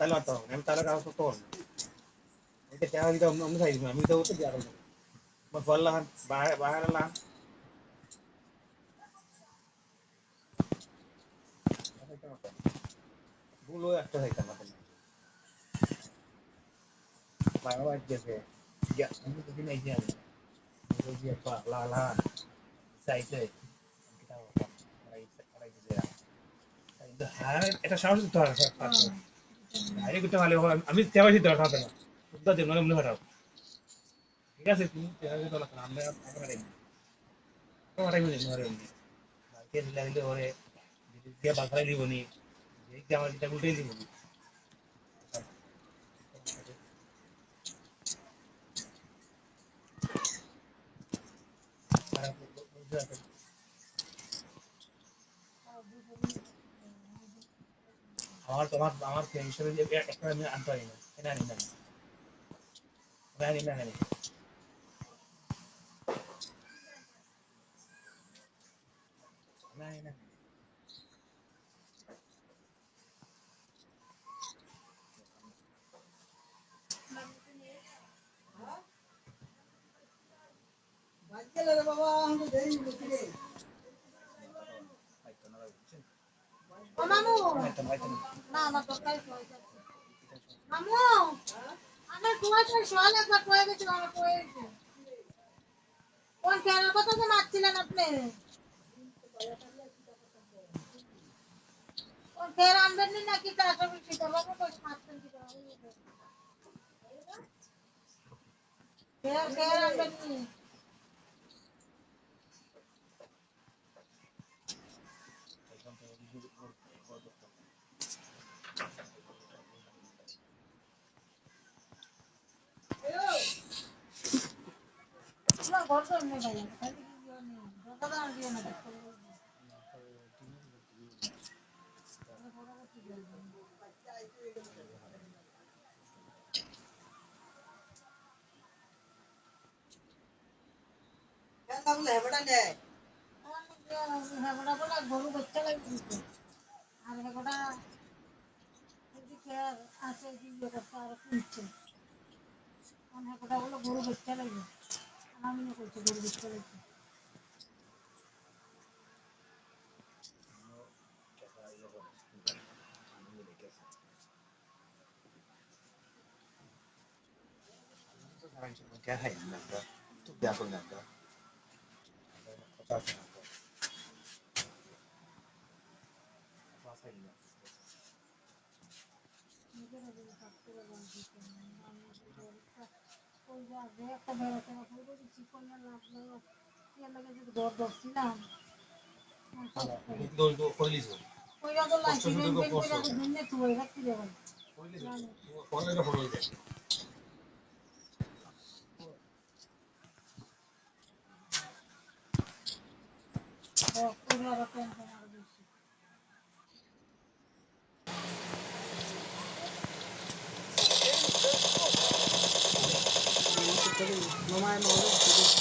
তাহলে তো আমি তাহলে কাজ করতে পারবো এটা টাকা দিতে অন্য সাইজ আমি তো ওতে দিয়ে আরো বললাম বাহার লাম ভুল একটা সাইজ না বাবা গেছে ya আমি তো দিন এই যে আমি ওই যে লা লা সাইজে kita orang gitu ya itu এটা সাহস দিতে হবে আরে করতে ভালো আমি তেও দিতে পারতাম না বুদ্ধা দিন না মনে হঠাৎ ঠিক আছে তুমি তেও দিতে পারতাম আমরা আমরা বুঝি মরে কে দিলে ওরে দিয়ে বাগলাই দিবনি যে কি আমার এটা উল্টে দিবনি আমার হিসেবে যে একটা আমি আনতে পারি না এটা আনি না জানি না জানি না বাবা আমাকে দেই ও মামু না আমার দরকার মামু আমার তোমাকে সওয়াল একবার কয়ে গেছিল আমার কয়ে গেছে কোন খেলার কথা তো মারছিলেন আপনি কোন খেলা আনবেন নাকি চারশো বিশ বাবু কই মারছেন কি খেলা আনবেন নি না ঘর তো এমনি ভাই খালি কি জানি দাদা আর দিয়ে না কেন তাহলে হেবড়া নেয় হেবড়া বলা গরু বাচ্চা লাগছে আর হেবড়া এদিকে আছে কি করতে আর কিনছে কোন হেবড়া বলে গরু বাচ্চা লাগছে আমি না কইছি গরু বাচ্চা লাগছে क्या है ना तो क्या करना है पचास একটা বেড়াতে বলেছি কন্যা লাভ লাগে যদি ঘর ধরছিলাম কইরা তো লাইছি বেন বেন কইরা তো দুনিয়া তুই রাখতে যাবেন ফোন এটা ফোন হইছে ও কইরা রাখেন তোমার বেশি no más no